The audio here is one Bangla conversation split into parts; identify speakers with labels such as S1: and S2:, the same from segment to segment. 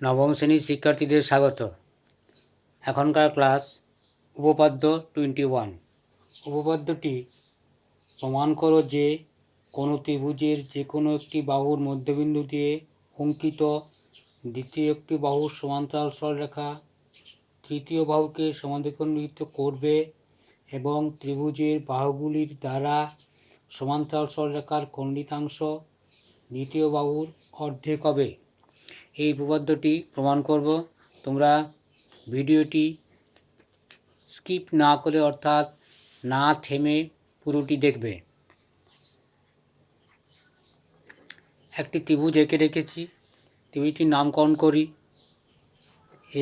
S1: নবম শ্রেণীর শিক্ষার্থীদের স্বাগত। এখনকার ক্লাস উপপাদ্য 21। উপপাদ্যটি প্রমাণ করো যে কোনো ত্রিভুজের যে কোনো একটি বাহুর মধ্যবিন্দু দিয়ে অঙ্কিত দ্বিতীয় একটি বাহুর সমান্তরাল সরলরেখা তৃতীয় বাহুকে সমাদ্বিখণ্ডিত করবে এবং ত্রিভুজের বাহুগুলির দ্বারা সমান্তরাল সরলরেখার খণ্ডিতাংশ দ্বিতীয় বাহুর অর্ধেক হবে। এই উপপাদ্যটি প্রমাণ করব। তোমরা ভিডিওটি স্কিপ না করে অর্থাৎ না থেমে পুরোটি দেখবে। একটি ত্রিভুজ এঁকে রেখেছি, ত্রিভুজটির নামকরণ করি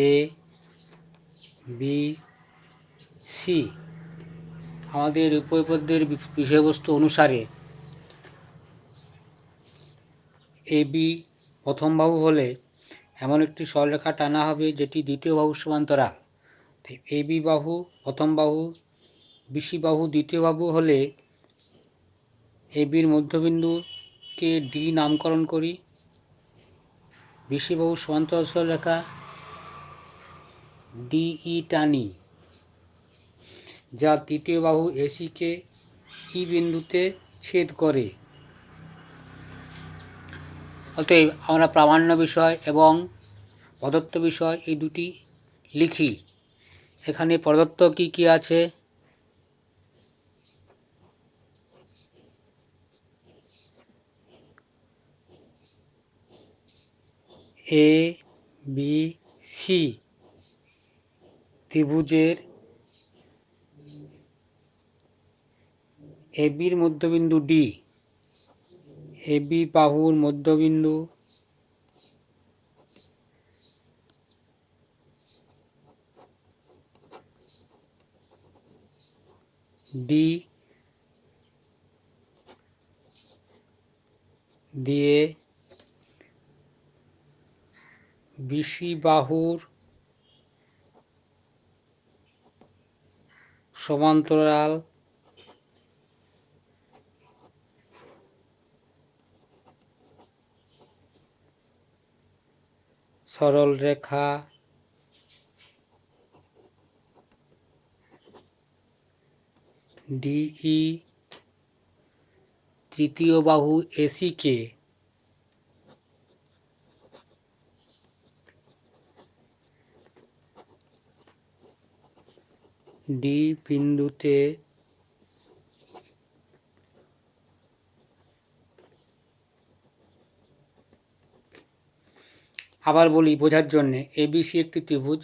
S1: এ বি সি। আমাদের উপপাদ্যের বিষয়বস্তু অনুসারে এ বি প্রথম বাহু হলে এমন একটি সরলরেখা টানা হবে যেটি দ্বিতীয় বাহুর সমান্তরাল। এ বি বাহু প্রথম বাহু, বিসি বাহু দ্বিতীয় বাহু হলে এ বির মধ্যবিন্দুকে ডি নামকরণ করি। বিসি বাহু সমান্তরাল সরলরেখা ডিই টানি, যা তৃতীয় বাহু এসিকে ই বিন্দুতে ছেদ করে। অতএব আমরা প্রামাণ্য বিষয় এবং প্রদত্ত বিষয় এই দুটি লিখি। এখানে প্রদত্ত কি কি আছে? এ বি সি ত্রিভুজের এ বির মধ্যবিন্দু ডি, এ বি বাহুর মধ্যবিন্দু ডি দিয়ে বিসি বাহুর সমান্তরাল সরল রেখা ডিই তৃতীয় বাহু এসিকে ডি বিন্দুতে আবার বলি বোঝার জন্যে, এবিসি একটি ত্রিভুজ।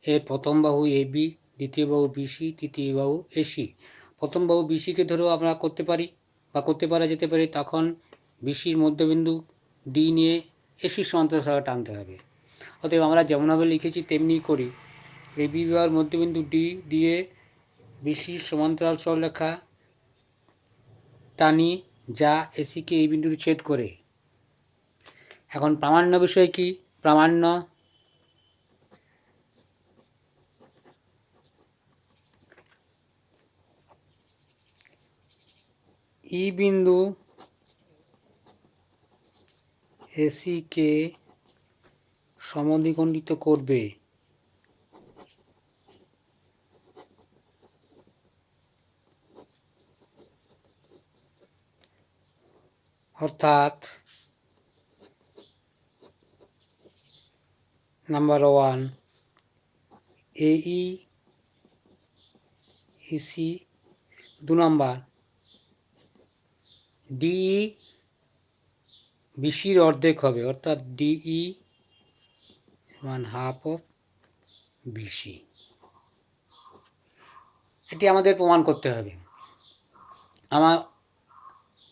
S1: এর প্রথম বাহু এবি, দ্বিতীয় বাহু বিসি, তৃতীয় বাহু এসি। প্রথম বাহু বিসিকে ধরেও আমরা করতে পারি বা করতে পারা যেতে পারে। তখন বিসির মধ্যবিন্দু ডি নিয়ে এসির সমান্তরাল সরলরেখা টানতে হবে। অতএব আমরা যেমনভাবে লিখেছি তেমনি করি। এবি বাহুর মধ্যবিন্দু ডি দিয়ে বিসির সমান্তরাল সরলরেখা টানি, যা এসিকে এই বিন্দুতে ছেদ করে। এখন প্রামাণ্য বিষয় কি? প্রামাণ্য ই বিন্দু এসিকে সমদ্বিখণ্ডিত করবে, অর্থাৎ নাম্বার 1 এই ইসি, 2 নম্বর ডিই বিসির অর্ধেক হবে, অর্থাৎ ডিই সমান হাফ অফ বিসি। এটি আমাদের প্রমাণ করতে হবে। আমার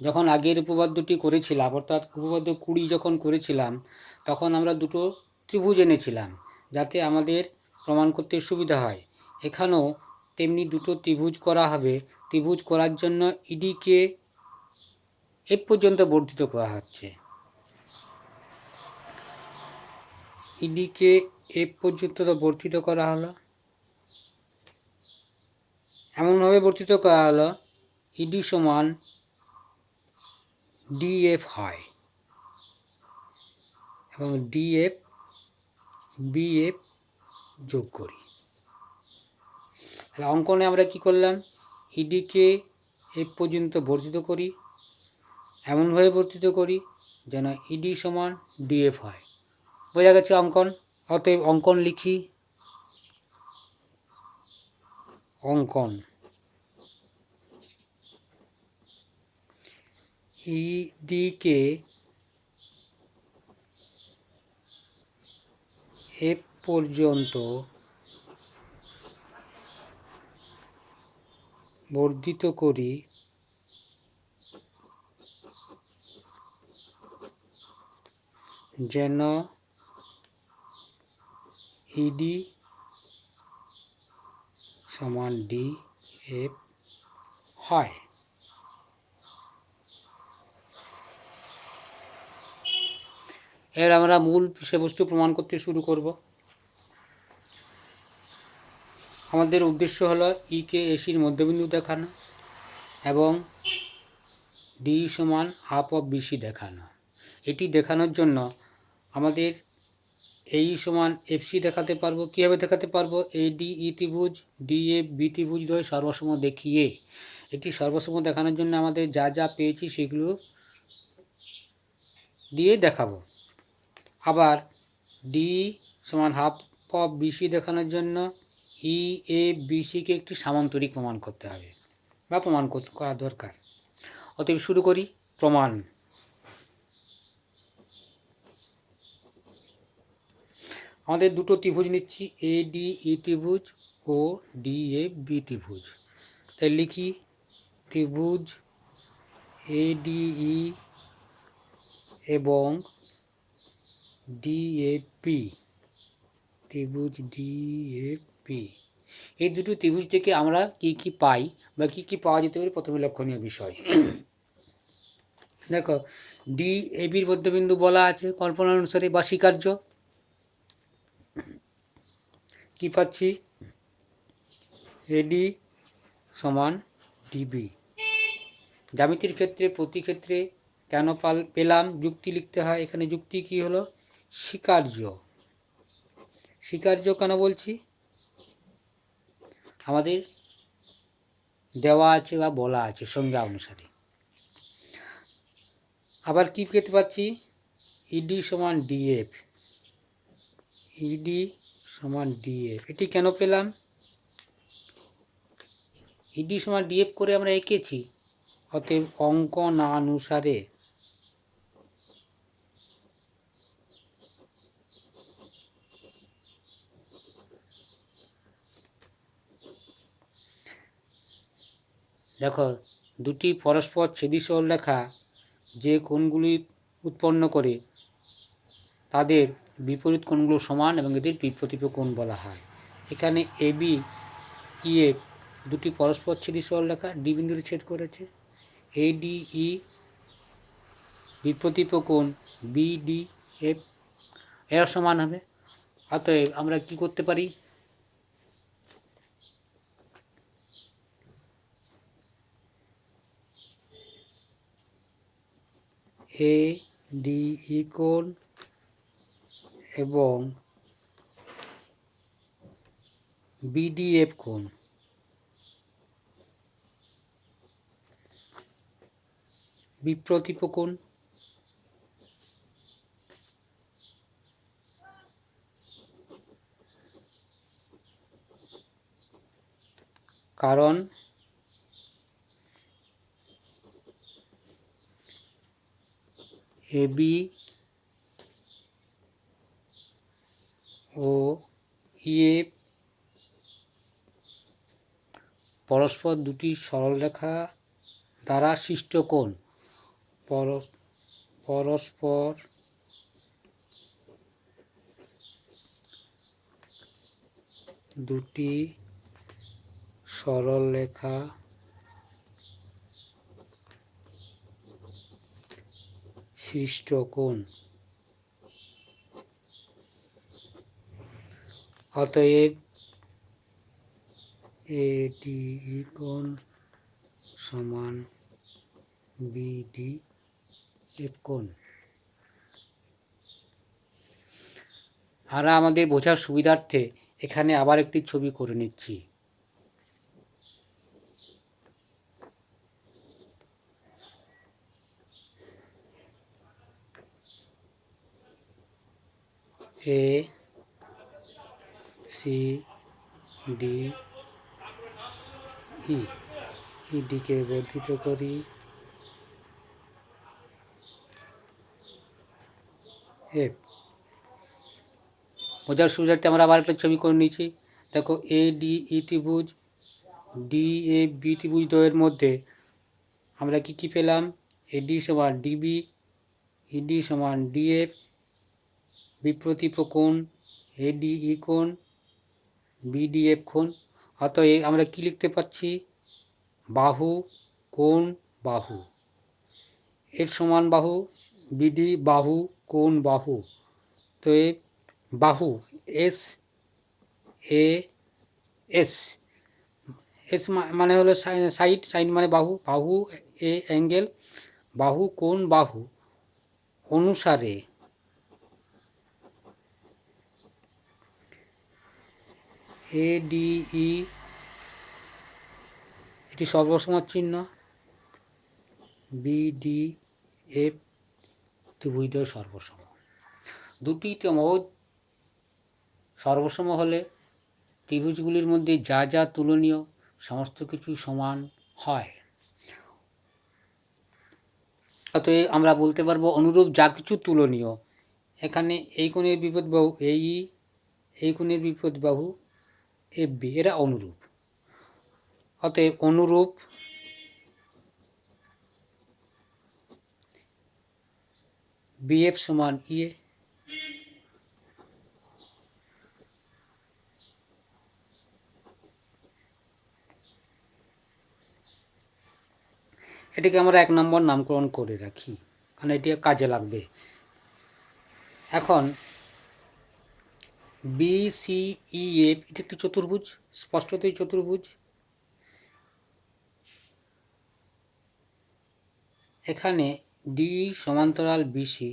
S1: যখন আগের উপপাদ্যটি করেছিলাম, অর্থাৎ উপপাদ্য 20 যখন করেছিলাম, তখন আমরা দুটো ত্রিভুজ এনেছিলাম যাতে আমাদের প্রমাণ করতে সুবিধা হয়। এখানেও তেমনি দুটো ত্রিভুজ করা হবে। ত্রিভুজ করার জন্য ইডিকে এফ পর্যন্ত বর্ধিত করা হচ্ছে। ইডিকে এফ পর্যন্ত বর্ধিত করা হলো, এমনভাবে বর্ধিত করা হলো ইডি সমান ডিএফ হয় এবং ডিএফ বি এফ যোগ করি। তাহলে অঙ্কনে আমরা কি করলাম, ইডিকে এফ পর্যন্ত বর্ধিত করি, এমনভাবে বর্ধিত করি যেন ইডি সমান ডিএফ হয়। বোঝা গেছে অঙ্কন। অতএব অঙ্কন লিখি। অঙ্কন ইডিকে এফ পর্যন্ত বর্ধিত করি যেন ইডি সমান ডি এফ হয়। এর আমরা মূল বিষয়বস্তু প্রমাণ করতে শুরু করব। আমাদের উদ্দেশ্য হলো ইকে এসির মধ্যবিন্দু দেখানো এবং ডি সমান হাফ অফ বিসি দেখানো। এটি দেখানোর জন্য আমাদের এই সমান এফসি দেখাতে পারবো। কীভাবে দেখাতে পারবো? এডি ই ত্রিভুজ, ডিএফ বি ত্রিভুজ দ্বয় সর্বসম দেখিয়ে। এটি সর্বসম দেখানোর জন্য আমাদের যা যা পেয়েছি সেগুলো দিয়ে দেখাবো। আবার ডি সমান হাফ অফ বিসি দেখানোর জন্য ই এ বিসিকে একটি সামান্তরিক প্রমাণ করতে হবে বা প্রমাণ করা দরকার। অতএব শুরু করি প্রমাণ। আমাদের দুটো ত্রিভুজ নিচ্ছি, এ ডি ই ত্রিভুজ ও ডি এ বি ত্রিভুজ। তাই লিখি ত্রিভুজ এ ডি ই এবং ডি এ পি, ত্রিভুজ ডি এ পি। এই দুটো ত্রিভুজ থেকে আমরা কি কি পাই বা কি কি পাওয়া যেতে পারে প্রথমে লক্ষণীয় বিষয়। দেখো, ডি এ বির মধ্যবিন্দু বলা আছে কল্পনা অনুসারে বা স্বীকার্য। কি পাচ্ছি? এডি সমান ডিবি। জ্যামিতির ক্ষেত্রে প্রতি ক্ষেত্রে কেন পেলাম যুক্তি লিখতে হয়। এখানে যুক্তি কি হলো? স্বীকার্য। স্বীকার্য কেন বলছি? আমাদের দেওয়া আছে বা বলা আছে সংজ্ঞা অনুসারে। আবার কি পেতে পাচ্ছি? ইডি সমান ডিএফ। ইডি সমান ডিএফ, এটি কেন পেলাম? ইডি সমান ডিএফ করে আমরা এঁকেছি। অতএব অঙ্কনানুসারে দেখো, দুটি পরস্পর ছেদি সরলরেখা যে কোণগুলি উৎপন্ন করে তাদের বিপরীত কোণগুলো সমান এবং এদের বিপ্রতীপ কোণ বলা হয়। এখানে এবি ইএফ দুটি পরস্পর ছেদি সরলরেখা ডি বিন্দুতে ছেদ করেছে। এডিই বিপ্রতীপ কোণ বিডিএফ এরা সমান হবে। অতএব আমরা কি করতে পারি? এডিই কোণ এবং বিডিএফ কোণ বিপ্রতীপ কোণ। কারণ এবি ও ইএফ পরস্পর দুটি সরলরেখা দ্বারা সৃষ্ট কোণ। পরস্পর দুটি সরলরেখা সৃষ্ট কোণ। অতএব এডিই কোণ সমান বিডিএফ কোণ। আমরা আমাদের বোঝার সুবিধার্থে এখানে আবার একটি ছবি করে নিচ্ছি। এ সি ডি ই, ইডিকে বর্ধিত করি, এফ। বোঝার সুবিধার্থে আমরা আবার একটা ছবি করে নিচ্ছি। দেখো এ ডি ই ত্রিভুজ, ডি এ বি ত্রিভুজ দ্বয়ের মধ্যে আমরা কি পেলাম? এডি সমান ডিবি, ইডি সমান ডিএফ, বিপ্রতীপ কোণ এডিই কোণ, বিডিএফ কোণ। অতএব আমরা কি লিখতে পাচ্ছি? বাহু কোণ বাহু, এর সমান বাহু, বিডি বাহু কোণ বাহু। তো এ বাহু এস, এ এস, এস মানে হলো সাইড, সাইড মানে বাহু, বাহু এ অ্যাঙ্গেল, বাহু কোণ বাহু অনুসারে এ ডি ই, এটি সর্বসম চিহ্ন, বিডি এফ ত্রিভুজদ্বয় সর্বসম। দুটি ত্রিভুজ সর্বসম হলে ত্রিভুজগুলির মধ্যে যা যা তুলনীয় সমস্ত কিছু সমান হয়। অতএব আমরা বলতে পারবো অনুরূপ যা কিছু তুলনীয়, এখানে এই কোণের বিপরীত বাহু এই কোণের বিপরীত বাহু এফ বি, এরা অনুরূপ। অতএব অনুরূপ বিএফ সমান ইএ। এটিকে আমরা 1 নম্বর নামকরণ করে রাখি, কারণ এটি কাজে লাগবে। এখন বিসিইএফ, এটি একটি চতুর্ভুজ, স্পষ্টতই চতুর্ভুজ। এখানে ডি সমান্তরাল বিসি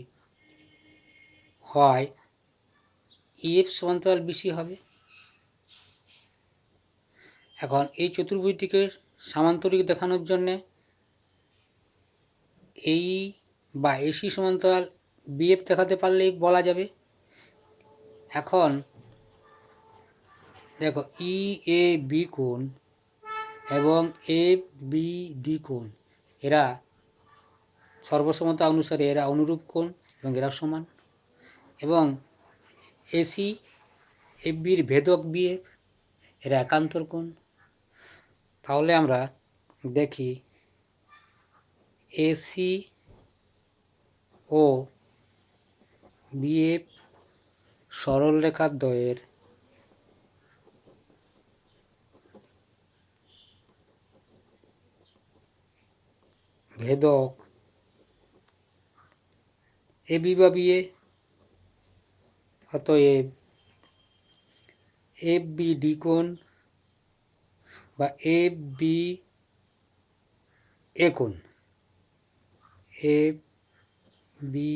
S1: হয়, ইএফ সমান্তরাল বিসি হবে। এখন এই চতুর্ভুজটিকে সামান্তরিক দেখানোর জন্যে এই বা এসি সমান্তরাল বিএফ দেখাতে পারলেই বলা যাবে। এখন দেখো ই এ বি কোণ এবং এ বি ডি কোণ, এরা সর্বসমতা অনুসারে এরা অনুরূপ কোণ এবং এরা সমান। এবং এসি এফ বির ভেদক বিএফ, এরা একান্তর কোণ। তাহলে আমরা দেখি এসি ও বিএফ সরল রেখার দ্বয়ের ভেদক এ বি বা বিএ। অতএব এফ বি ডি কোণ বা এফ বি এ কোণ, এফ বি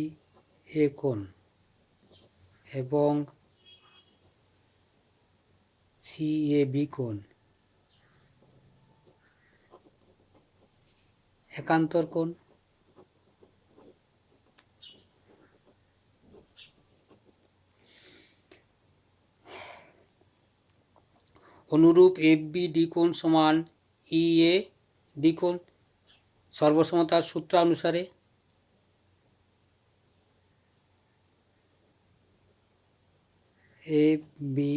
S1: এ কোণ এবং সি এ বি কোণ একান্তর কোণ। অনুরূপ এফ বি ডি কোণ সমান ই এ ডি কোণ সর্বসমতার সূত্র অনুসারে এফ বি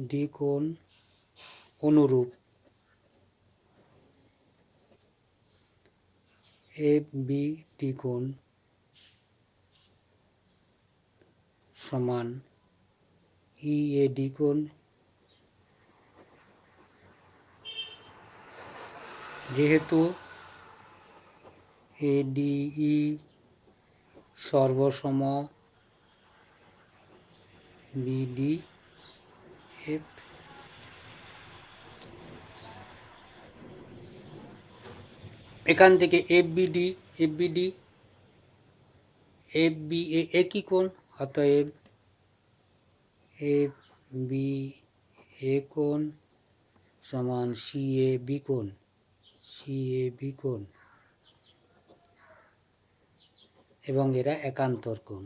S1: ডি কোণ অনুরূপ এফ বি ডি কোণ সমান ই এ ডি কোণ। যেহেতু এ ডি ই সর্বসম বিডি এফ, এখান থেকে F B D F B A একই কোণ, অতএব এফ বি এ কোণ সমান সি এ বি কোণ, এবং এরা একান্তর কোণ।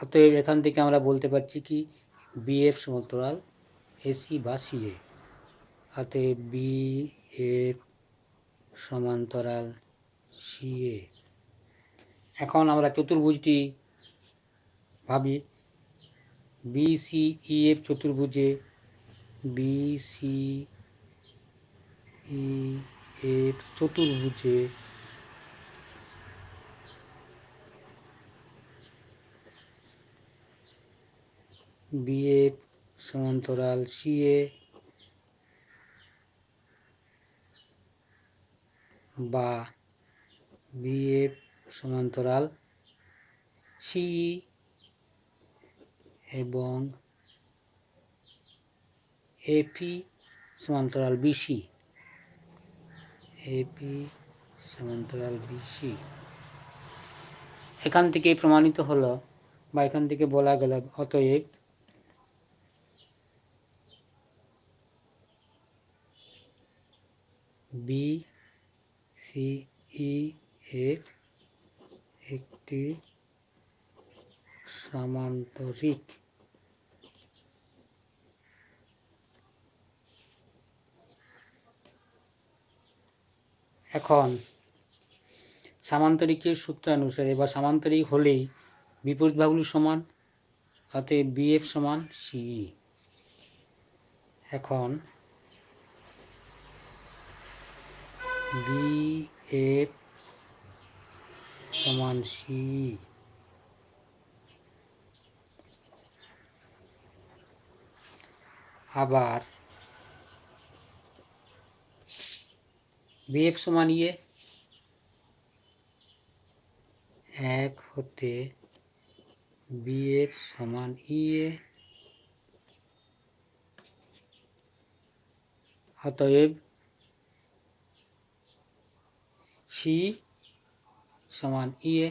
S1: অতএব এখান থেকে আমরা বলতে পারছি কি বিএফ সমান্তরাল এসি বা সিএ। অতএব বিএফ সমান্তরাল সিএ। এখন আমরা চতুর্ভুজটি ভাবি। বিসিইএফ চতুর্ভুজে বিএফ সমান্তরাল সিএ বা বিএফ সমান্তরাল সিই এবং এপি সমান্তরাল বিসি, এখান থেকে প্রমাণিত হলো বা এখান থেকে বলা গেল অতএব বিসিইএফ একটি সামান্তরিক এখন সামান্তরিকের সূত্রানুসারে বা সামান্তরিক হলেই বিপরীত বাহুগুলি সমান, অতএব বিএফ সমান সিই। এখন বিএফ সমান সিই আবার বিএফ সমান ইয়ে, এক হতে বিএফ সমান ইয়ে, অতএব সি সমান ইয়ে,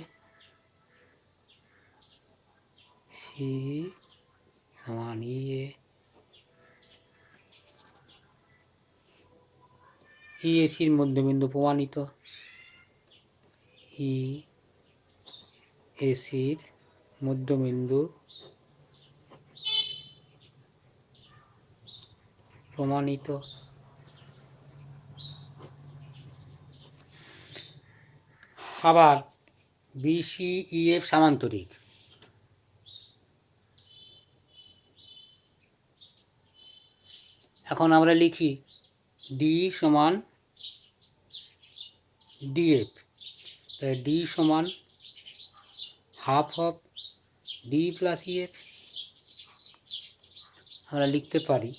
S1: ইএসির মধ্যবিন্দু প্রমাণিত, ইএসির মধ্যবিন্দু প্রমাণিত। আবার বিসিইএফ সামান্তরিক। এখন আমরা লিখি ডি সমান ডিএফ, তাই ডি সমান half of D plus EF. আমরা লিখতে পারি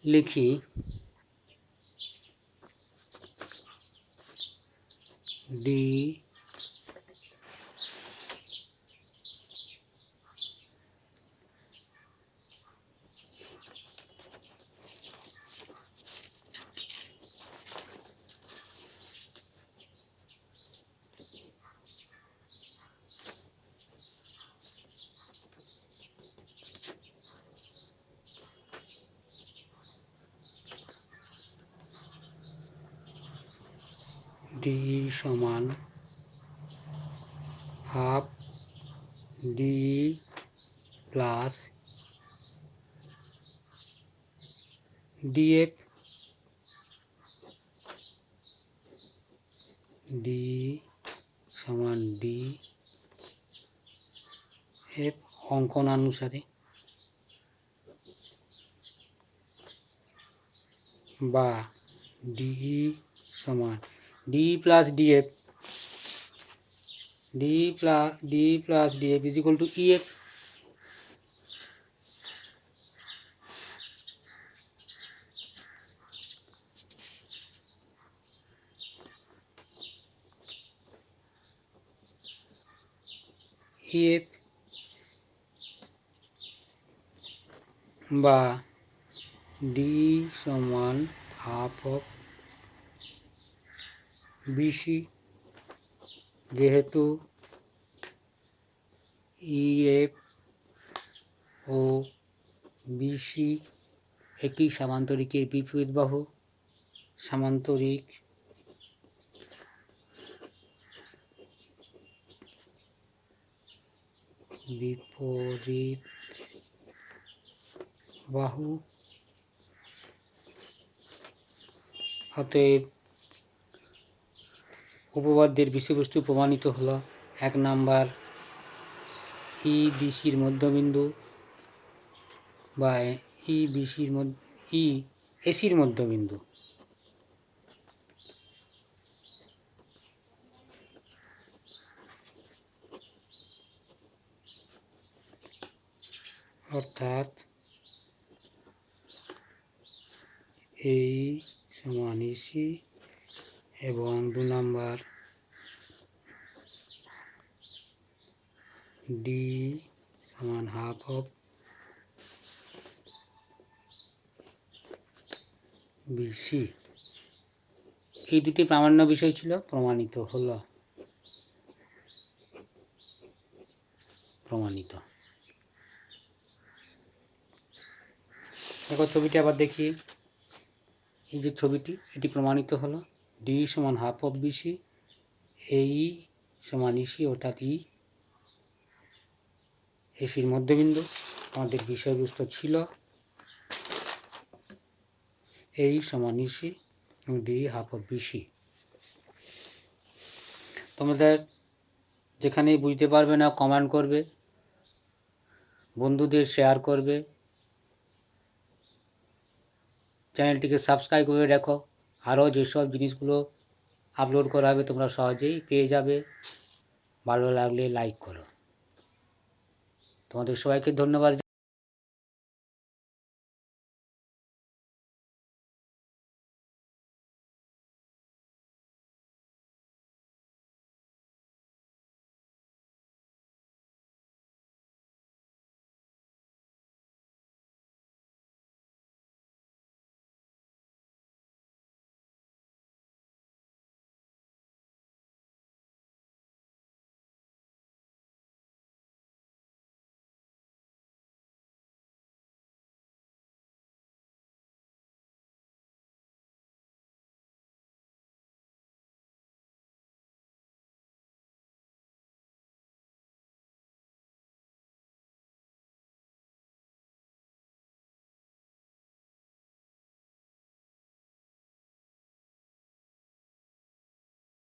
S1: লিখি ডি ডি সমান half D plus DF, D সমান ডি এফ অঙ্কনানুসারে বা ডিই সমান D plus DF D plus DF is equal to EF. EF বা ডি সমান হাফ অফ বিসি, যেহেতু ইএফ ও বিসি একই সামান্তরিকের বিপরীত বাহু, সামান্তরিক বিপরীত বাহু, অতএব উপপাদ্যের বিষয়বস্তু প্রমাণিত হলো। 1 নাম্বার, ই বিসির মধ্যবিন্দু বা ই এসির মধ্যবিন্দু অর্থাৎ এই সমান এসি, এবং 2 নাম্বার ডি সমান হাফ অফ বিসি। এই দুটি প্রামাণ্য বিষয় ছিল, প্রমাণিত হলো। দেখো ছবিটি আবার দেখি। এই যে ছবিটি, এটি প্রমাণিত হলো। ডি সমান হাফ অফ বিসি, এই সমান ইসি, অর্থাৎ ই এসির মধ্যবিন্দু। আমাদের বিষয়বস্তু ছিল এই সমান ইসি এবং ডি হাফ অফ বিসি। তোমাদের যেখানেই বুঝতে পারবে না কমেন্ট করবে, বন্ধুদের শেয়ার করবে, চ্যানেলটিকে সাবস্ক্রাইব করে রাখো। আরও যেসব জিনিসগুলো আপলোড করা হবে তোমরা সহজেই পেয়ে যাবে। ভালো লাগলে লাইক করো। তোমাদের সবাইকে ধন্যবাদ।